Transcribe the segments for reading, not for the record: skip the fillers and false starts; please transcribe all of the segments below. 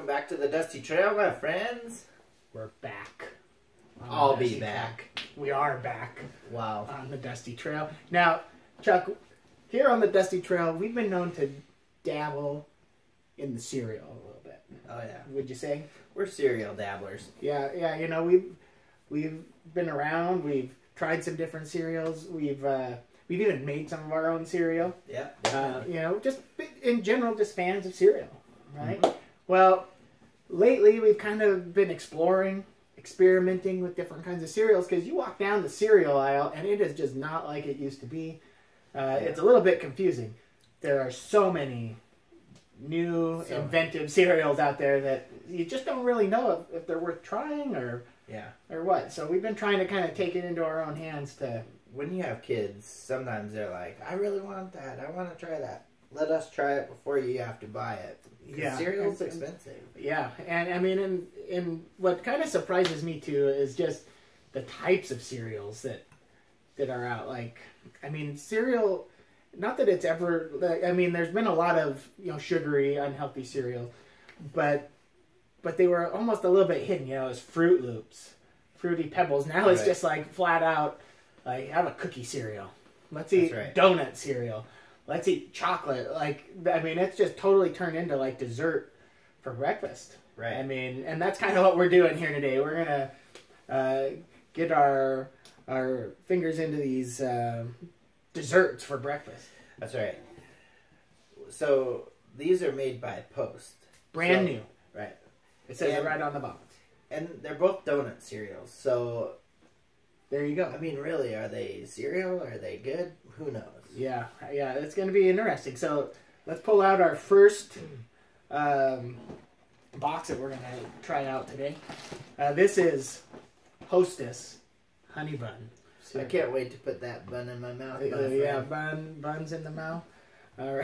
back to the Dusty Trail, my friends. We're back. I'll be back. We are back. Wow. On the Dusty Trail. Now, Chuck, here on the Dusty Trail, we've been known to dabble in the cereal a little bit. Oh yeah. Would you say? We're cereal dabblers. Yeah. You know, we've been around. We've tried some different cereals. We've even made some of our own cereal. Yeah. You know, just in general, just fans of cereal, right? Mm-hmm. Well, lately we've kind of been experimenting with different kinds of cereals, because you walk down the cereal aisle and it is just not like it used to be. It's a little bit confusing. There are so many new, inventive cereals out there that you just don't really know if they're worth trying or what. So we've been trying to kind of take it into our own hands to... When you have kids, sometimes they're like, I really want that. I want to try that. Let us try it before you have to buy it. Because cereal's expensive. Yeah, and I mean, and what kind of surprises me too is just the types of cereals that are out. Like, I mean, cereal, not that it's ever, I mean, there's been a lot of, you know, sugary, unhealthy cereal, but they were almost a little bit hidden, you know, as Fruit Loops, Fruity Pebbles. Now it's just like flat out, like, have a cookie cereal. Let's eat donut cereal. Let's eat chocolate. Like, I mean, it's just totally turned into like dessert for breakfast. Right. I mean, and that's kind of what we're doing here today. We're gonna get our fingers into these desserts for breakfast. That's right. So these are made by Post. Brand new. Right. It says it right on the box. And they're both donut cereals. So there you go. I mean, really, are they cereal? Are they good? Who knows? Yeah, it's going to be interesting. So let's pull out our first box that we're going to try out today. This is Hostess Honey Bun. I can't wait to put that bun in my mouth. Buns in the mouth. All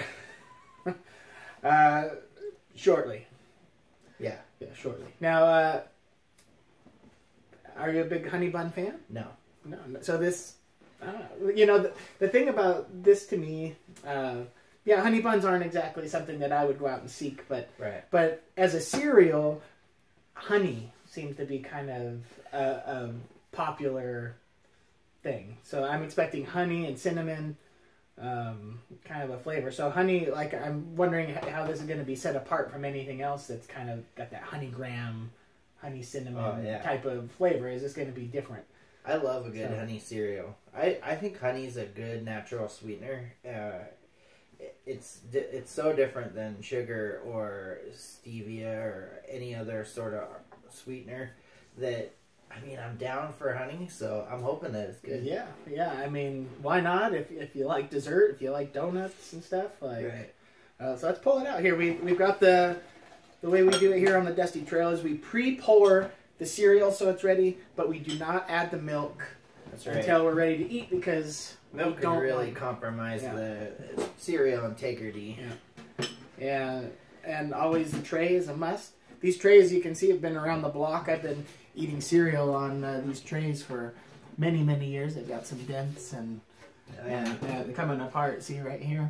right. Shortly. Yeah, shortly. Now, are you a big honey bun fan? No. So this, you know, the thing about this to me, honey buns aren't exactly something that I would go out and seek, but as a cereal, honey seems to be kind of a popular thing. So I'm expecting honey and cinnamon, kind of a flavor. So honey, like, I'm wondering how this is going to be set apart from anything else that's kind of got that honey graham, honey cinnamon type of flavor. Is this going to be different? I love a good honey cereal. I think honey's a good natural sweetener. It's so different than sugar or stevia or any other sort of sweetener that, I mean, I'm down for honey, so I'm hoping that it's good. Yeah. I mean, why not? If you like dessert, if you like donuts and stuff, like. So let's pull it out here. We've got the way we do it here on the Dusty Trail is we pre-pour the cereal so it's ready, but we do not add the milk until we're ready to eat, because milk can really compromise the cereal integrity. Yeah, and always the tray is a must. These trays, you can see, have been around the block. I've been eating cereal on these trays for many, many years. They've got some dents and they're coming apart. See right here.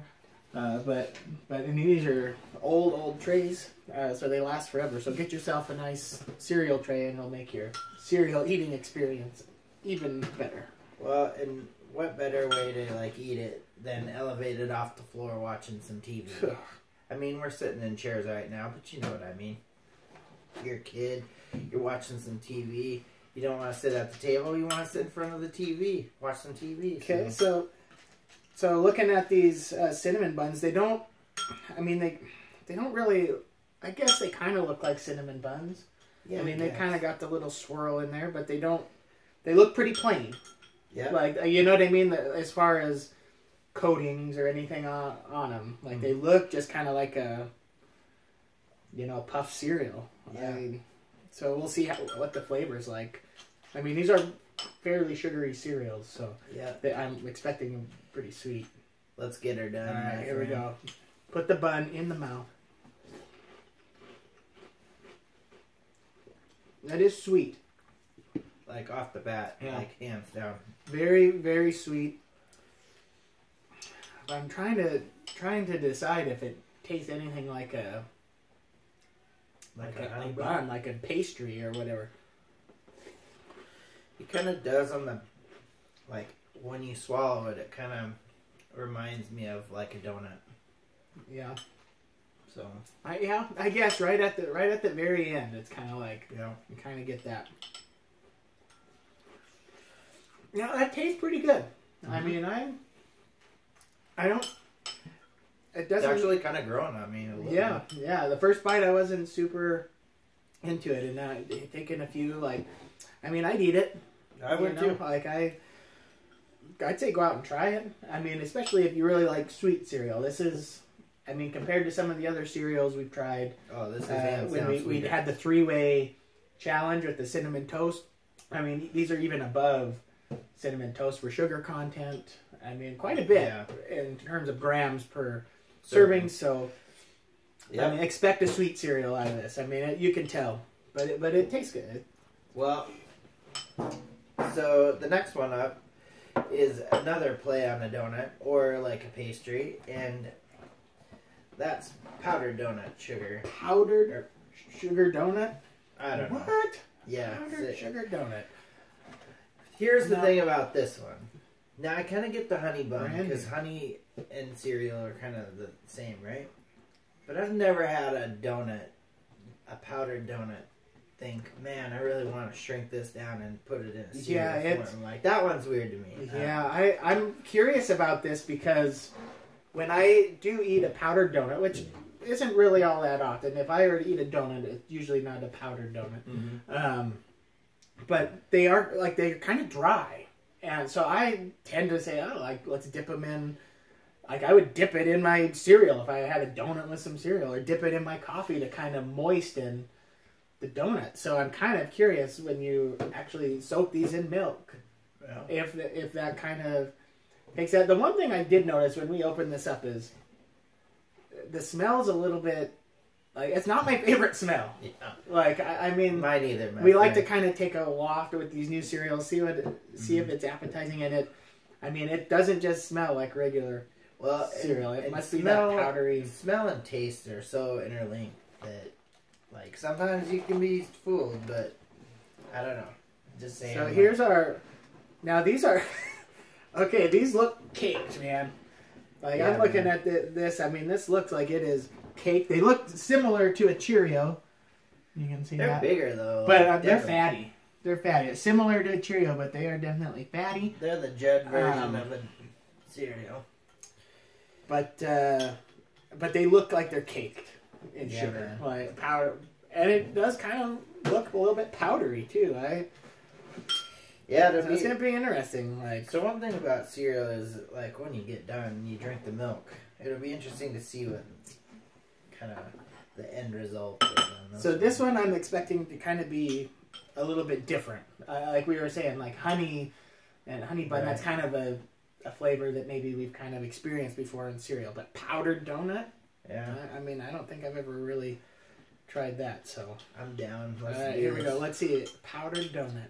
But these are old trays, so they last forever. So get yourself a nice cereal tray, and it'll make your cereal eating experience even better. Well, and what better way to like eat it than elevate it off the floor watching some TV? I mean, we're sitting in chairs right now, but you know what I mean. You're a kid, you're watching some TV. You don't want to sit at the table. You want to sit in front of the TV, watch some TV. Okay, So looking at these cinnamon buns, they don't really, I guess they kind of look like cinnamon buns. Yeah, I mean, they kind of got the little swirl in there, but they look pretty plain. Yeah. Like, you know what I mean? As far as coatings or anything on them. Like, they look just kind of like a, you know, puff cereal. Yeah. I mean, so we'll see what the flavor's like. I mean, these are fairly sugary cereals, so I'm expecting them pretty sweet. Let's get her done. All right, here we go. Put the bun in the mouth. That is sweet. Like off the bat, like hands down. Very, very sweet. I'm trying to decide if it tastes anything like Like a honey bun, like a pastry or whatever. It kind of does on the, like, when you swallow it, it kind of reminds me of like a donut. Yeah. So. I guess right at the very end, it's kind of like, Yeah. you kind of get that. Yeah, that tastes pretty good. Mm-hmm. I mean, I don't. It doesn't. It's actually kind of growing on me a little Yeah, bit. yeah. The first bite, I wasn't super into it, and now taking a few, like, I mean, I'd eat it. I would too. Like I'd say go out and try it. I mean, especially if you really like sweet cereal. This is, I mean, compared to some of the other cereals we've tried. Oh, this is when we had the 3-way challenge with the cinnamon toast. I mean, these are even above cinnamon toast for sugar content. I mean, quite a bit in terms of grams per serving. So, I mean, expect a sweet cereal out of this. I mean, you can tell, but it tastes good. Well, so the next one up is another play on a donut or like a pastry, and that's powdered donut sugar. Powdered sugar donut? I don't know. What? Yeah. Powdered sugar donut. Here's the thing about this one. Now, I kind of get the honey bun, Brandy. because honey and cereal are kind of the same, right? But I've never had a donut, a powdered donut, think, man, I really want to shrink this down and put it in a cereal form. Like, that one's weird to me. Yeah, I'm curious about this because when I do eat a powdered donut, which isn't really all that often, if I were to eat a donut, it's usually not a powdered donut. Mm-hmm. But they're kind of dry. And so I tend to say, oh, like, let's dip them in. Like, I would dip it in my cereal if I had a donut with some cereal, or dip it in my coffee to kind of moisten the donut. So I'm kind of curious when you actually soak these in milk, if that kind of takes that. The one thing I did notice when we opened this up is the smell's a little bit, like, it's not my favorite smell. Yeah. Like, I mean, mine either. We like to kind of take a waft with these new cereals, see if it's appetizing in it. I mean, it doesn't just smell like regular cereal. It must be that powdery. Smell and taste are so interlinked that, like, sometimes you can be fooled, but I don't know. Just saying. So here's our. Now these are. Okay, these look caked, man. Like, I'm looking at this. I mean, this looks like it is cake. They look similar to a Cheerio. You can see they're bigger though, but they're fatty. They're fatty. It's similar to a Cheerio, but they are definitely fatty. They're the Judd version of a cereal. But they look like they're caked in sugar, like powder, and it does kind of look a little bit powdery too. It's gonna be interesting. Like, so one thing about cereal is, like, when you get done, you drink the milk. It'll be interesting to see what kind of the end result is. So this one I'm expecting to kind of be a little bit different. Like we were saying, like honey and honey bun. Right. That's kind of a flavor that maybe we've kind of experienced before in cereal. But powdered donut. Yeah. I mean, I don't think I've ever really tried that. So I'm down. All right, here we go. Let's see it. Powdered donut.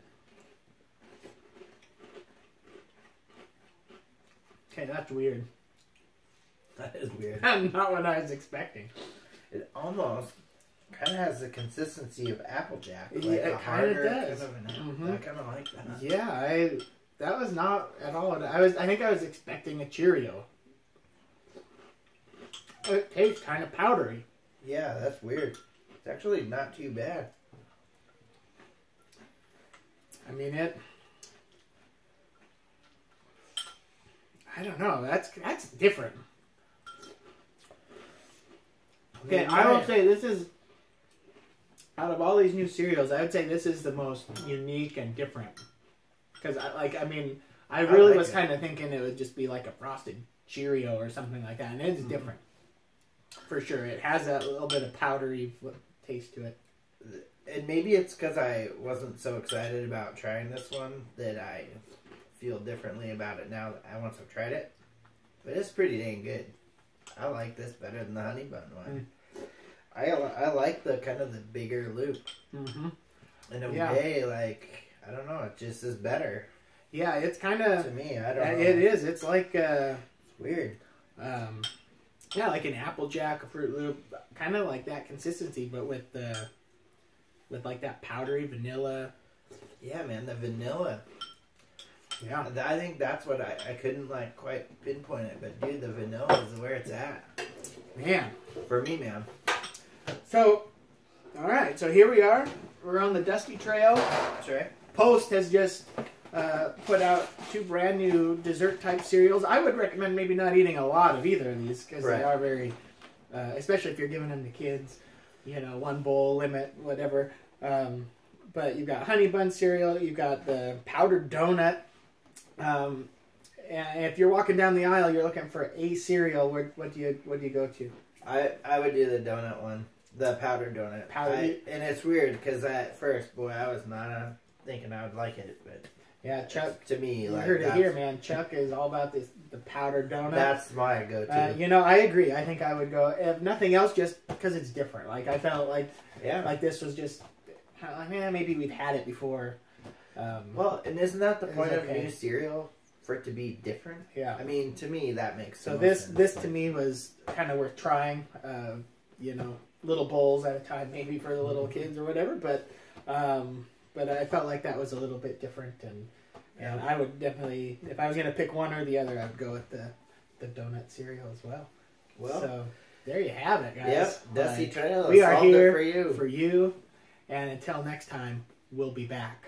Okay, that's weird. That is weird. Not what I was expecting. It almost kind of has the consistency of Applejack. Like, yeah, it kind of does. I kind of like that. Yeah, that was not at all. I think I was expecting a Cheerio. It tastes kind of powdery. Yeah, that's weird. It's actually not too bad. I mean I don't know. That's different. Okay, I will say this is, out of all these new cereals, I would say this is the most unique and different. Because I really was kind of thinking it would just be like a frosted Cheerio or something like that, and it's different. For sure, it has that little bit of powdery taste to it. And maybe it's because I wasn't so excited about trying this one that I feel differently about it now once I've tried it. But it's pretty dang good. I like this better than the honey bun one. I like the kind of the bigger loop. Mm-hmm. In a way, like, I don't know, it just is better. Yeah, it's kind of, to me, I don't know. It is. It's like it's weird. Yeah, like an Applejack, a Fruit Loop, kind of like that consistency, but with the with like that powdery vanilla. Yeah, man, the vanilla. Yeah. I think that's what I couldn't like quite pinpoint it, but dude, the vanilla is where it's at. Man. For me, man. So, all right. So here we are. We're on the Dusty Trail. That's right. Post has just put out 2 brand new dessert type cereals. I would recommend maybe not eating a lot of either of these because they are very, especially if you're giving them to kids, you know, 1 bowl limit, whatever. But you've got honey bun cereal, you've got the powdered donut. And if you're walking down the aisle, you're looking for a cereal. What do you go to? I would do the donut one, the powdered donut. And it's weird because at first, boy, I was not thinking I would like it, but yeah, Chuck. To me, you heard it here, man. Chuck is all about the powdered donut. That's my go-to. You know, I agree. I think I would go, if nothing else, just because it's different. Like I felt like this was just, maybe we've had it before. Well, and isn't that the point of new cereal? For it to be different? Yeah. I mean, to me, that makes so sense. This to me was kind of worth trying. You know, little bowls at a time, maybe for the little kids or whatever. But I felt like that was a little bit different, and I would definitely, if I was going to pick one or the other, I'd go with the donut cereal as well. Well, so there you have it, guys. Yep, Dusty Trail. We are here for you. and until next time, we'll be back.